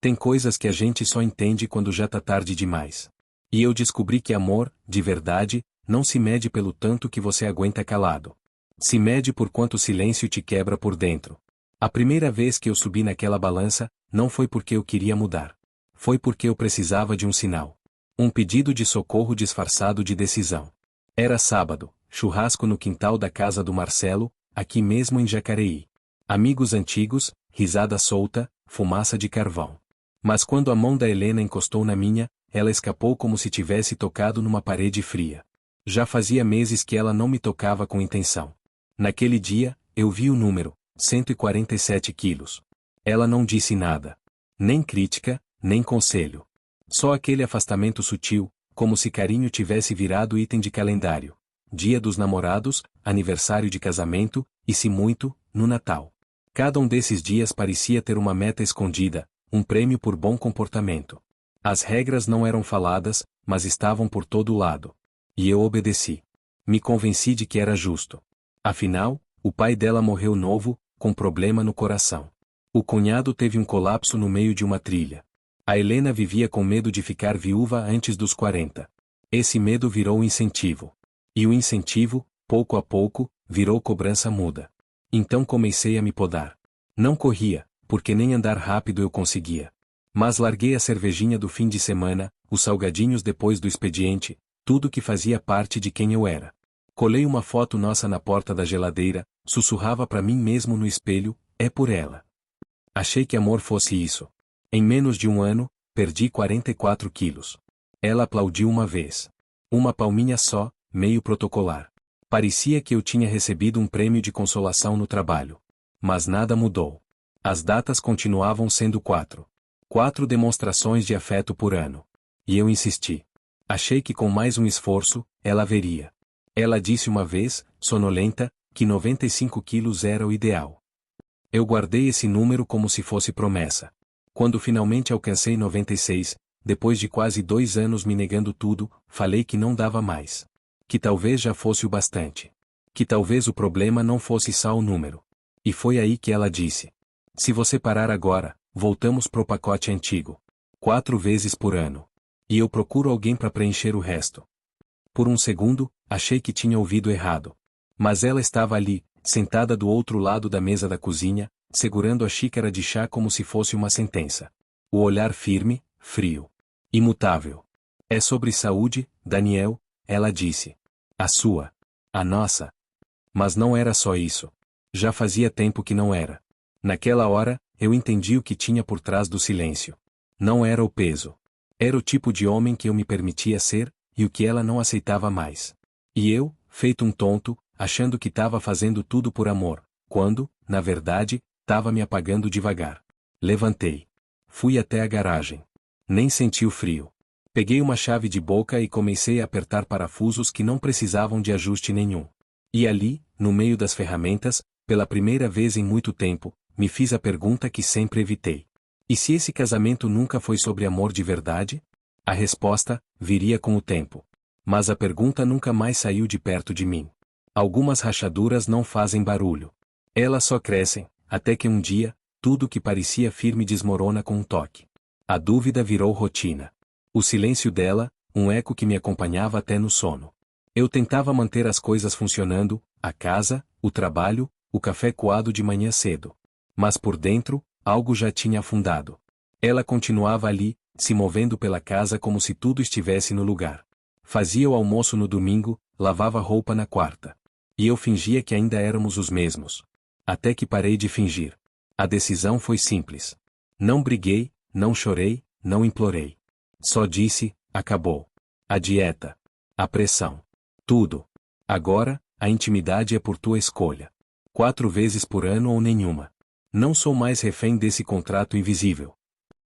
Tem coisas que a gente só entende quando já tá tarde demais. E eu descobri que amor, de verdade, não se mede pelo tanto que você aguenta calado. Se mede por quanto silêncio te quebra por dentro. A primeira vez que eu subi naquela balança, não foi porque eu queria mudar. Foi porque eu precisava de um sinal. Um pedido de socorro disfarçado de decisão. Era sábado, churrasco no quintal da casa do Marcelo, aqui mesmo em Jacareí. Amigos antigos, risada solta, fumaça de carvão. Mas quando a mão da Helena encostou na minha, ela escapou como se tivesse tocado numa parede fria. Já fazia meses que ela não me tocava com intenção. Naquele dia, eu vi o número, 147 quilos. Ela não disse nada. Nem crítica, nem conselho. Só aquele afastamento sutil, como se carinho tivesse virado item de calendário. Dia dos namorados, aniversário de casamento, e se muito, no Natal. Cada um desses dias parecia ter uma meta escondida, um prêmio por bom comportamento. As regras não eram faladas, mas estavam por todo lado. E eu obedeci. Me convenci de que era justo. Afinal, o pai dela morreu novo, com problema no coração. O cunhado teve um colapso no meio de uma trilha. A Helena vivia com medo de ficar viúva antes dos 40. Esse medo virou incentivo. E o incentivo, pouco a pouco, virou cobrança muda. Então comecei a me podar. Não corria, porque nem andar rápido eu conseguia. Mas larguei a cervejinha do fim de semana, os salgadinhos depois do expediente, tudo que fazia parte de quem eu era. Colei uma foto nossa na porta da geladeira, sussurrava para mim mesmo no espelho, é por ela. Achei que amor fosse isso. Em menos de um ano, perdi 44 quilos. Ela aplaudiu uma vez. Uma palminha só, meio protocolar. Parecia que eu tinha recebido um prêmio de consolação no trabalho. Mas nada mudou. As datas continuavam sendo 4. 4 demonstrações de afeto por ano. E eu insisti. Achei que com mais um esforço, ela veria. Ela disse uma vez, sonolenta, que 95 quilos era o ideal. Eu guardei esse número como se fosse promessa. Quando finalmente alcancei 96, depois de quase 2 anos me negando tudo, falei que não dava mais. Que talvez já fosse o bastante. Que talvez o problema não fosse só o número. E foi aí que ela disse. Se você parar agora, voltamos pro pacote antigo. 4 vezes por ano. E eu procuro alguém para preencher o resto. Por um segundo, achei que tinha ouvido errado. Mas ela estava ali, sentada do outro lado da mesa da cozinha, segurando a xícara de chá como se fosse uma sentença. O olhar firme, frio. Imutável. É sobre saúde, Daniel, ela disse. A sua. A nossa. Mas não era só isso. Já fazia tempo que não era. Naquela hora, eu entendi o que tinha por trás do silêncio. Não era o peso. Era o tipo de homem que eu me permitia ser, e o que ela não aceitava mais. E eu, feito um tonto, achando que estava fazendo tudo por amor, quando, na verdade, estava me apagando devagar. Levantei. Fui até a garagem. Nem senti o frio. Peguei uma chave de boca e comecei a apertar parafusos que não precisavam de ajuste nenhum. E ali, no meio das ferramentas, pela primeira vez em muito tempo, me fiz a pergunta que sempre evitei. E se esse casamento nunca foi sobre amor de verdade? A resposta viria com o tempo. Mas a pergunta nunca mais saiu de perto de mim. Algumas rachaduras não fazem barulho. Elas só crescem, até que um dia, tudo que parecia firme desmorona com um toque. A dúvida virou rotina. O silêncio dela, um eco que me acompanhava até no sono. Eu tentava manter as coisas funcionando, a casa, o trabalho, o café coado de manhã cedo. Mas por dentro, algo já tinha afundado. Ela continuava ali, se movendo pela casa como se tudo estivesse no lugar. Fazia o almoço no domingo, lavava roupa na quarta. E eu fingia que ainda éramos os mesmos. Até que parei de fingir. A decisão foi simples. Não briguei, não chorei, não implorei. Só disse, acabou. A dieta. A pressão. Tudo. Agora, a intimidade é por tua escolha. 4 vezes por ano ou nenhuma. Não sou mais refém desse contrato invisível.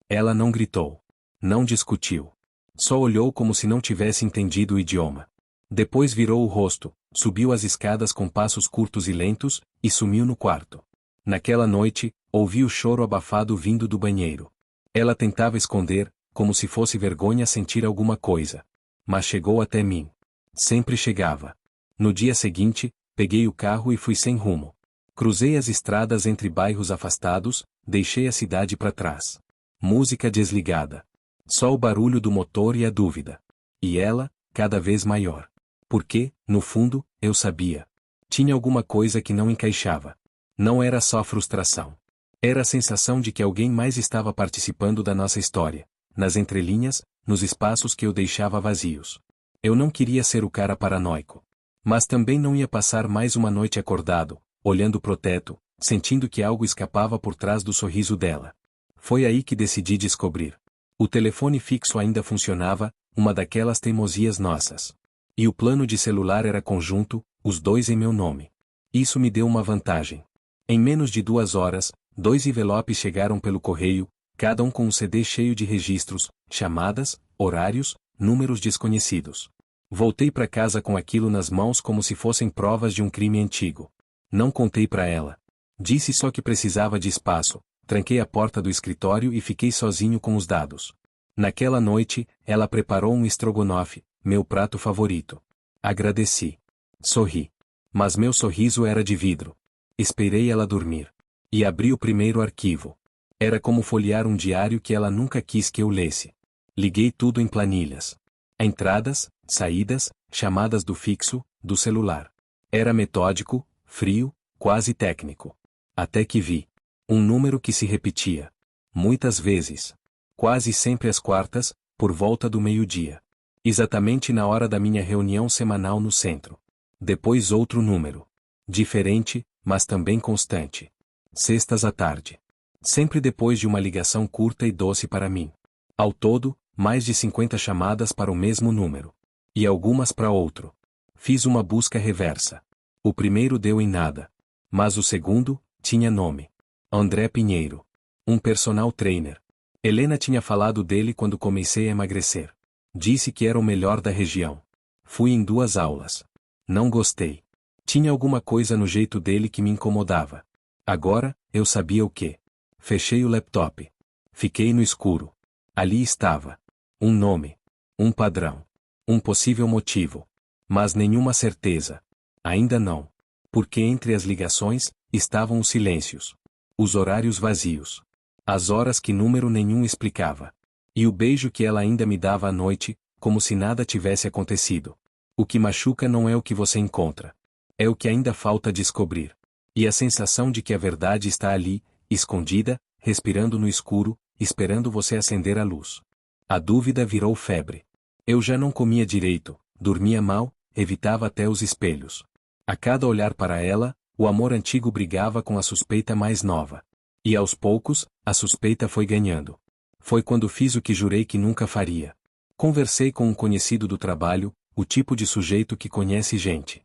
Ela não gritou. Não discutiu. Só olhou como se não tivesse entendido o idioma. Depois virou o rosto, subiu as escadas com passos curtos e lentos, e sumiu no quarto. Naquela noite, ouvi o choro abafado vindo do banheiro. Ela tentava esconder, como se fosse vergonha sentir alguma coisa. Mas chegou até mim. Sempre chegava. No dia seguinte, peguei o carro e fui sem rumo. Cruzei as estradas entre bairros afastados, deixei a cidade para trás. Música desligada. Só o barulho do motor e a dúvida. E ela, cada vez maior. Porque, no fundo, eu sabia. Tinha alguma coisa que não encaixava. Não era só frustração. Era a sensação de que alguém mais estava participando da nossa história, nas entrelinhas, nos espaços que eu deixava vazios. Eu não queria ser o cara paranoico. Mas também não ia passar mais uma noite acordado, olhando pro teto, sentindo que algo escapava por trás do sorriso dela. Foi aí que decidi descobrir. O telefone fixo ainda funcionava, uma daquelas teimosias nossas. E o plano de celular era conjunto, os dois em meu nome. Isso me deu uma vantagem. Em menos de 2 horas, 2 envelopes chegaram pelo correio, cada um com um CD cheio de registros, chamadas, horários, números desconhecidos. Voltei para casa com aquilo nas mãos como se fossem provas de um crime antigo. Não contei para ela. Disse só que precisava de espaço, tranquei a porta do escritório e fiquei sozinho com os dados. Naquela noite, ela preparou um estrogonofe, meu prato favorito. Agradeci. Sorri. Mas meu sorriso era de vidro. Esperei ela dormir. E abri o primeiro arquivo. Era como folhear um diário que ela nunca quis que eu lesse. Liguei tudo em planilhas. Entradas, saídas, chamadas do fixo, do celular. Era metódico, frio, quase técnico. Até que vi. Um número que se repetia. Muitas vezes. Quase sempre às quartas, por volta do meio-dia. Exatamente na hora da minha reunião semanal no centro. Depois outro número. Diferente, mas também constante. Sextas à tarde. Sempre depois de uma ligação curta e doce para mim. Ao todo, mais de 50 chamadas para o mesmo número. E algumas para outro. Fiz uma busca reversa. O primeiro deu em nada. Mas o segundo, tinha nome. André Pinheiro. Um personal trainer. Helena tinha falado dele quando comecei a emagrecer. Disse que era o melhor da região. Fui em 2 aulas. Não gostei. Tinha alguma coisa no jeito dele que me incomodava. Agora, eu sabia o que. Fechei o laptop. Fiquei no escuro. Ali estava. Um nome. Um padrão. Um possível motivo. Mas nenhuma certeza. Ainda não. Porque entre as ligações, estavam os silêncios. Os horários vazios. As horas que número nenhum explicava. E o beijo que ela ainda me dava à noite, como se nada tivesse acontecido. O que machuca não é o que você encontra. É o que ainda falta descobrir. E a sensação de que a verdade está ali, escondida, respirando no escuro, esperando você acender a luz. A dúvida virou febre. Eu já não comia direito, dormia mal, evitava até os espelhos. A cada olhar para ela, o amor antigo brigava com a suspeita mais nova. E aos poucos, a suspeita foi ganhando. Foi quando fiz o que jurei que nunca faria. Conversei com um conhecido do trabalho, o tipo de sujeito que conhece gente.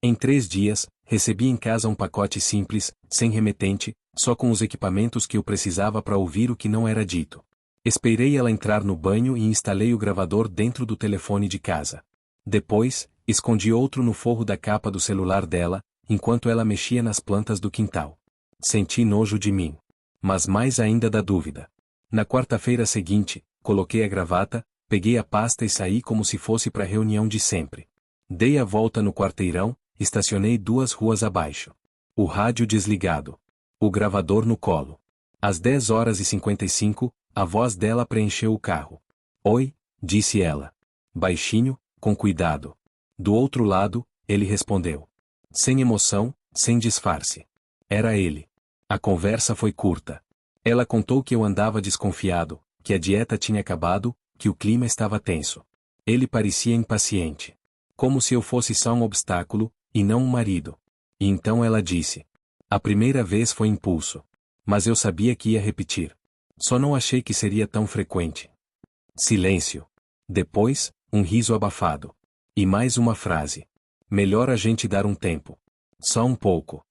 Em 3 dias, recebi em casa um pacote simples, sem remetente, só com os equipamentos que eu precisava para ouvir o que não era dito. Esperei ela entrar no banho e instalei o gravador dentro do telefone de casa. Depois, escondi outro no forro da capa do celular dela, enquanto ela mexia nas plantas do quintal. Senti nojo de mim. Mas mais ainda da dúvida. Na quarta-feira seguinte, coloquei a gravata, peguei a pasta e saí como se fosse para a reunião de sempre. Dei a volta no quarteirão, estacionei 2 ruas abaixo. O rádio desligado. O gravador no colo. Às 10h55, a voz dela preencheu o carro. Oi, disse ela. Baixinho, com cuidado. Do outro lado, ele respondeu. Sem emoção, sem disfarce. Era ele. A conversa foi curta. Ela contou que eu andava desconfiado, que a dieta tinha acabado, que o clima estava tenso. Ele parecia impaciente. Como se eu fosse só um obstáculo, e não um marido. E então ela disse. A primeira vez foi impulso. Mas eu sabia que ia repetir. Só não achei que seria tão frequente. Silêncio. Depois, um riso abafado. E mais uma frase. Melhor a gente dar um tempo. Só um pouco.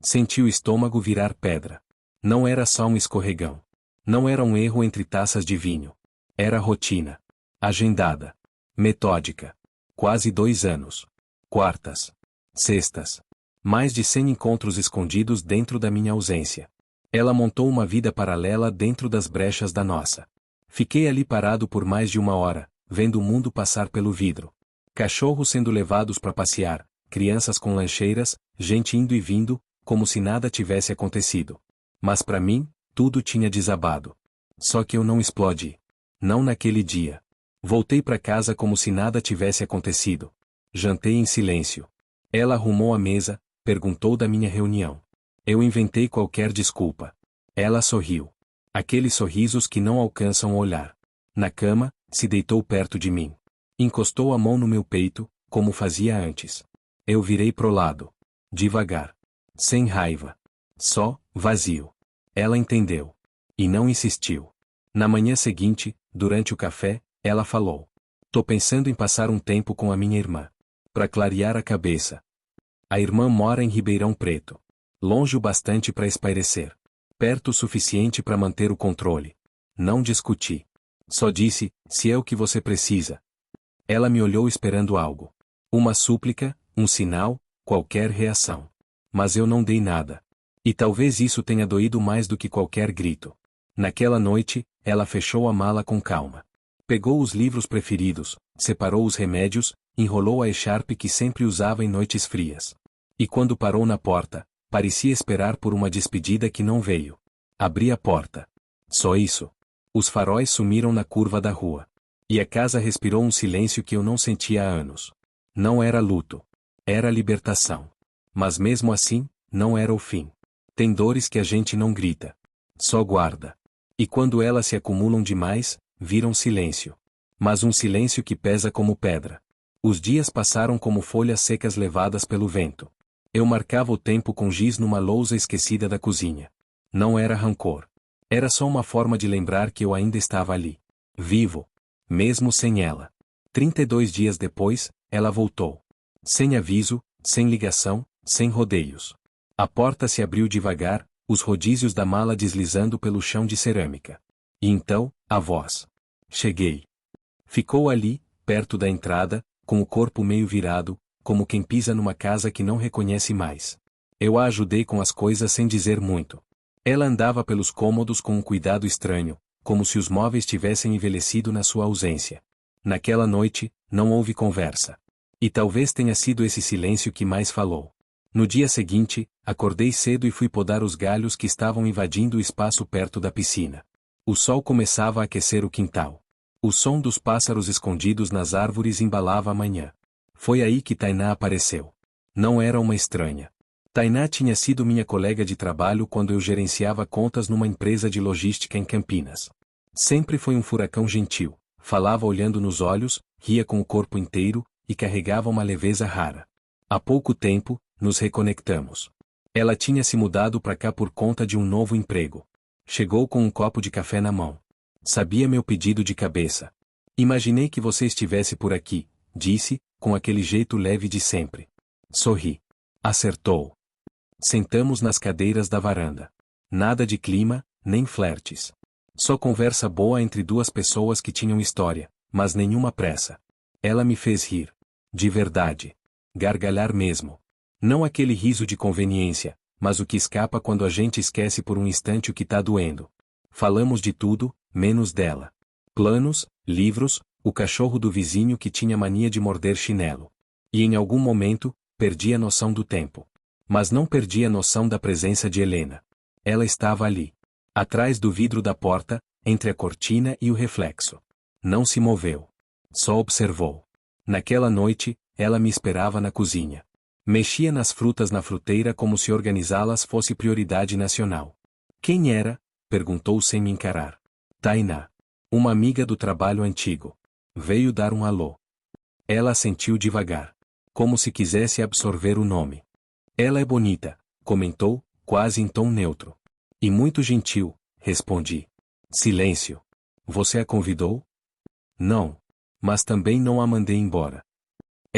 Senti o estômago virar pedra. Não era só um escorregão. Não era um erro entre taças de vinho. Era rotina. Agendada. Metódica. Quase 2 anos. Quartas. Sextas. Mais de 100 encontros escondidos dentro da minha ausência. Ela montou uma vida paralela dentro das brechas da nossa. Fiquei ali parado por mais de 1 hora, vendo o mundo passar pelo vidro. Cachorros sendo levados para passear, crianças com lancheiras, gente indo e vindo, como se nada tivesse acontecido. Mas para mim, tudo tinha desabado. Só que eu não explodi. Não naquele dia. Voltei para casa como se nada tivesse acontecido. Jantei em silêncio. Ela arrumou a mesa, perguntou da minha reunião. Eu inventei qualquer desculpa. Ela sorriu. Aqueles sorrisos que não alcançam o olhar. Na cama, se deitou perto de mim. Encostou a mão no meu peito, como fazia antes. Eu virei pro lado. Devagar. Sem raiva. Só, vazio. Ela entendeu. E não insistiu. Na manhã seguinte, durante o café, ela falou. Tô pensando em passar um tempo com a minha irmã. Pra clarear a cabeça. A irmã mora em Ribeirão Preto. Longe o bastante para espairecer. Perto o suficiente para manter o controle. Não discuti. Só disse, se é o que você precisa. Ela me olhou esperando algo. Uma súplica, um sinal, qualquer reação. Mas eu não dei nada. E talvez isso tenha doído mais do que qualquer grito. Naquela noite, ela fechou a mala com calma. Pegou os livros preferidos, separou os remédios, enrolou a echarpe que sempre usava em noites frias. E quando parou na porta, parecia esperar por uma despedida que não veio. Abri a porta. Só isso. Os faróis sumiram na curva da rua. E a casa respirou um silêncio que eu não sentia há anos. Não era luto. Era libertação. Mas mesmo assim, não era o fim. Tem dores que a gente não grita. Só guarda. E quando elas se acumulam demais, viram silêncio. Mas um silêncio que pesa como pedra. Os dias passaram como folhas secas levadas pelo vento. Eu marcava o tempo com giz numa lousa esquecida da cozinha. Não era rancor. Era só uma forma de lembrar que eu ainda estava ali. Vivo. Mesmo sem ela. 32 dias depois, ela voltou. Sem aviso, sem ligação, sem rodeios. A porta se abriu devagar, os rodízios da mala deslizando pelo chão de cerâmica. E então, a voz. Cheguei. Ficou ali, perto da entrada, com o corpo meio virado, como quem pisa numa casa que não reconhece mais. Eu a ajudei com as coisas sem dizer muito. Ela andava pelos cômodos com um cuidado estranho, como se os móveis tivessem envelhecido na sua ausência. Naquela noite, não houve conversa. E talvez tenha sido esse silêncio que mais falou. No dia seguinte, acordei cedo e fui podar os galhos que estavam invadindo o espaço perto da piscina. O sol começava a aquecer o quintal. O som dos pássaros escondidos nas árvores embalava a manhã. Foi aí que Tainá apareceu. Não era uma estranha. Tainá tinha sido minha colega de trabalho quando eu gerenciava contas numa empresa de logística em Campinas. Sempre foi um furacão gentil, falava olhando nos olhos, ria com o corpo inteiro, e carregava uma leveza rara. Há pouco tempo, nos reconectamos. Ela tinha se mudado para cá por conta de um novo emprego. Chegou com um copo de café na mão. Sabia meu pedido de cabeça. Imaginei que você estivesse por aqui, disse, com aquele jeito leve de sempre. Sorri. Acertou. Sentamos nas cadeiras da varanda. Nada de clima, nem flertes. Só conversa boa entre duas pessoas que tinham história, mas nenhuma pressa. Ela me fez rir. De verdade. Gargalhar mesmo. Não aquele riso de conveniência, mas o que escapa quando a gente esquece por um instante o que tá doendo. Falamos de tudo, menos dela. Planos, livros, o cachorro do vizinho que tinha mania de morder chinelo. E em algum momento, perdi a noção do tempo. Mas não perdi a noção da presença de Helena. Ela estava ali. Atrás do vidro da porta, entre a cortina e o reflexo. Não se moveu. Só observou. Naquela noite, ela me esperava na cozinha. Mexia nas frutas na fruteira como se organizá-las fosse prioridade nacional. Quem era? Perguntou sem me encarar. Tainá. Uma amiga do trabalho antigo. Veio dar um alô. Ela assentiu devagar. Como se quisesse absorver o nome. Ela é bonita, comentou, quase em tom neutro. E muito gentil, respondi. Silêncio. Você a convidou? Não. Mas também não a mandei embora.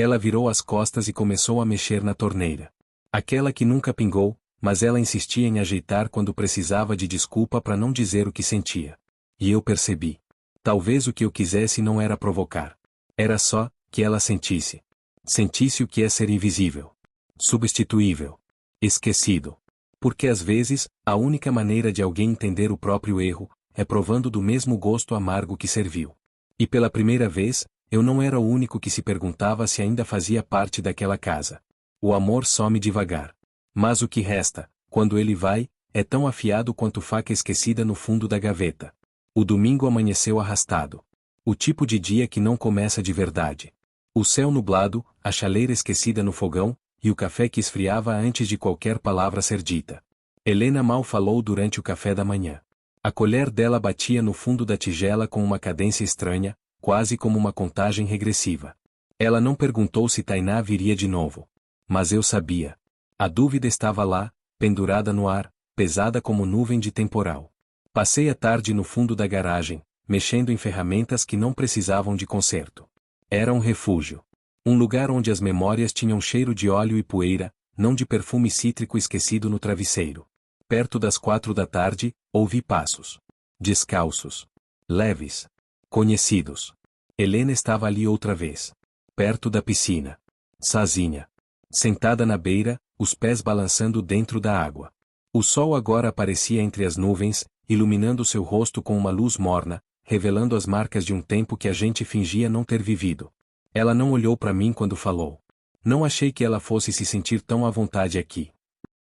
Ela virou as costas e começou a mexer na torneira. Aquela que nunca pingou, mas ela insistia em ajeitar quando precisava de desculpa para não dizer o que sentia. E eu percebi. Talvez o que eu quisesse não era provocar. Era só que ela sentisse. Sentisse o que é ser invisível. Substituível. Esquecido. Porque às vezes, a única maneira de alguém entender o próprio erro, é provando do mesmo gosto amargo que serviu. E pela primeira vez, eu não era o único que se perguntava se ainda fazia parte daquela casa. O amor some devagar. Mas o que resta, quando ele vai, é tão afiado quanto faca esquecida no fundo da gaveta. O domingo amanheceu arrastado. O tipo de dia que não começa de verdade. O céu nublado, a chaleira esquecida no fogão, e o café que esfriava antes de qualquer palavra ser dita. Helena mal falou durante o café da manhã. A colher dela batia no fundo da tigela com uma cadência estranha, quase como uma contagem regressiva. Ela não perguntou se Tainá viria de novo. Mas eu sabia. A dúvida estava lá, pendurada no ar, pesada como nuvem de temporal. Passei a tarde no fundo da garagem, mexendo em ferramentas que não precisavam de conserto. Era um refúgio. Um lugar onde as memórias tinham cheiro de óleo e poeira, não de perfume cítrico esquecido no travesseiro. Perto das 4 da tarde, ouvi passos. Descalços. Leves. Conhecidos. Helena estava ali outra vez. Perto da piscina. Sozinha. Sentada na beira, os pés balançando dentro da água. O sol agora aparecia entre as nuvens, iluminando seu rosto com uma luz morna, revelando as marcas de um tempo que a gente fingia não ter vivido. Ela não olhou para mim quando falou. Não achei que ela fosse se sentir tão à vontade aqui.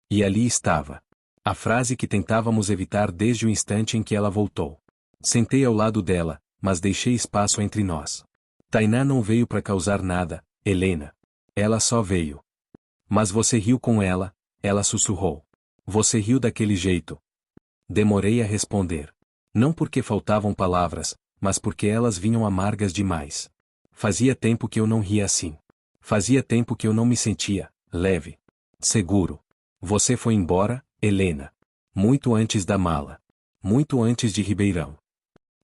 E ali estava. A frase que tentávamos evitar desde o instante em que ela voltou. Sentei ao lado dela, mas deixei espaço entre nós. Tainá não veio para causar nada, Helena. Ela só veio. Mas você riu com ela, ela sussurrou. Você riu daquele jeito. Demorei a responder. Não porque faltavam palavras, mas porque elas vinham amargas demais. Fazia tempo que eu não ria assim. Fazia tempo que eu não me sentia leve. Seguro. Você foi embora, Helena. Muito antes da mala. Muito antes de Ribeirão.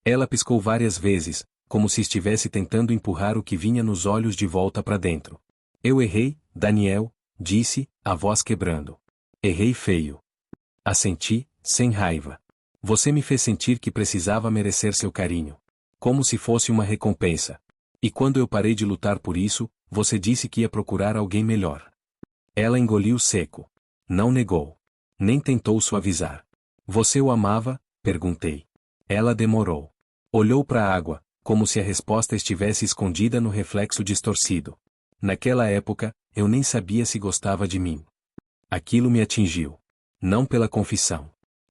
Ela piscou várias vezes, como se estivesse tentando empurrar o que vinha nos olhos de volta para dentro. Eu errei, Daniel, disse, a voz quebrando. Errei feio. Assenti, sem raiva. Você me fez sentir que precisava merecer seu carinho. Como se fosse uma recompensa. E quando eu parei de lutar por isso, você disse que ia procurar alguém melhor. Ela engoliu seco. Não negou. Nem tentou suavizar. Você o amava? Perguntei. Ela demorou. Olhou para a água, como se a resposta estivesse escondida no reflexo distorcido. Naquela época, eu nem sabia se gostava de mim. Aquilo me atingiu. Não pela confissão.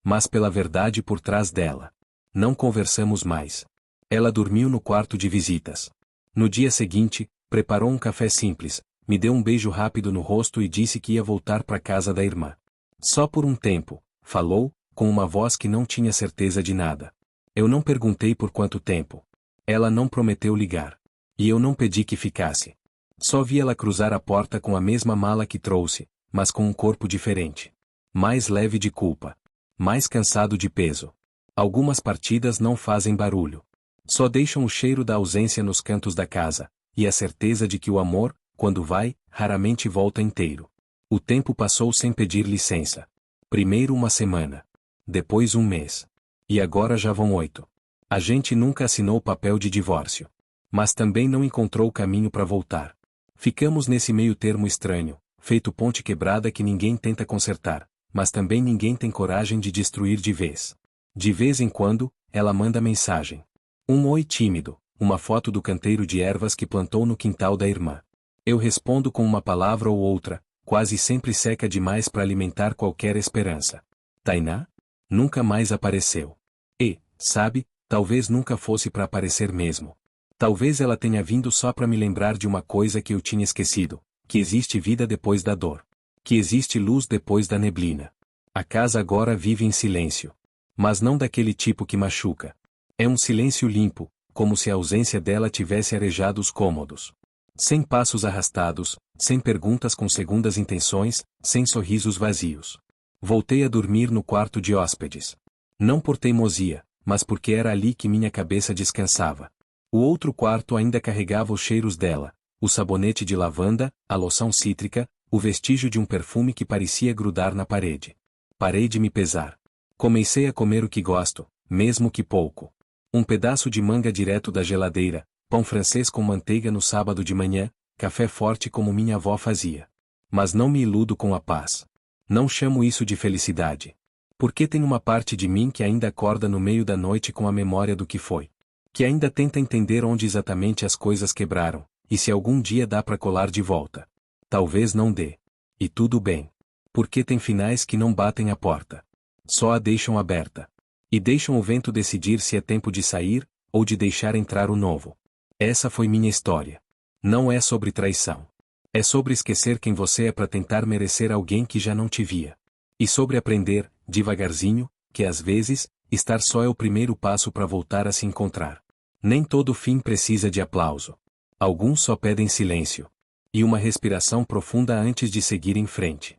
Mas pela verdade por trás dela. Não conversamos mais. Ela dormiu no quarto de visitas. No dia seguinte, preparou um café simples, me deu um beijo rápido no rosto e disse que ia voltar para casa da irmã. Só por um tempo, falou, com uma voz que não tinha certeza de nada. Eu não perguntei por quanto tempo. Ela não prometeu ligar. E eu não pedi que ficasse. Só vi ela cruzar a porta com a mesma mala que trouxe, mas com um corpo diferente. Mais leve de culpa. Mais cansado de peso. Algumas partidas não fazem barulho. Só deixam o cheiro da ausência nos cantos da casa, e a certeza de que o amor, quando vai, raramente volta inteiro. O tempo passou sem pedir licença. Primeiro uma semana. Depois um mês. E agora já vão 8. A gente nunca assinou papel de divórcio. Mas também não encontrou caminho para voltar. Ficamos nesse meio termo estranho, feito ponte quebrada que ninguém tenta consertar, mas também ninguém tem coragem de destruir de vez. De vez em quando, ela manda mensagem. Um oi tímido, uma foto do canteiro de ervas que plantou no quintal da irmã. Eu respondo com uma palavra ou outra, quase sempre seca demais para alimentar qualquer esperança. Tainá? Nunca mais apareceu. E, sabe, talvez nunca fosse para aparecer mesmo. Talvez ela tenha vindo só para me lembrar de uma coisa que eu tinha esquecido, que existe vida depois da dor. Que existe luz depois da neblina. A casa agora vive em silêncio. Mas não daquele tipo que machuca. É um silêncio limpo, como se a ausência dela tivesse arejado os cômodos. Sem passos arrastados, sem perguntas com segundas intenções, sem sorrisos vazios. Voltei a dormir no quarto de hóspedes. Não por teimosia, mas porque era ali que minha cabeça descansava. O outro quarto ainda carregava os cheiros dela, o sabonete de lavanda, a loção cítrica, o vestígio de um perfume que parecia grudar na parede. Parei de me pesar. Comecei a comer o que gosto, mesmo que pouco. Um pedaço de manga direto da geladeira, pão francês com manteiga no sábado de manhã, café forte como minha avó fazia. Mas não me iludo com a paz. Não chamo isso de felicidade. Porque tem uma parte de mim que ainda acorda no meio da noite com a memória do que foi. Que ainda tenta entender onde exatamente as coisas quebraram, e se algum dia dá para colar de volta. Talvez não dê. E tudo bem. Porque tem finais que não batem a porta. Só a deixam aberta. E deixam o vento decidir se é tempo de sair, ou de deixar entrar o novo. Essa foi minha história. Não é sobre traição. É sobre esquecer quem você é para tentar merecer alguém que já não te via. E sobre aprender, devagarzinho, que às vezes, estar só é o primeiro passo para voltar a se encontrar. Nem todo fim precisa de aplauso. Alguns só pedem silêncio. E uma respiração profunda antes de seguir em frente.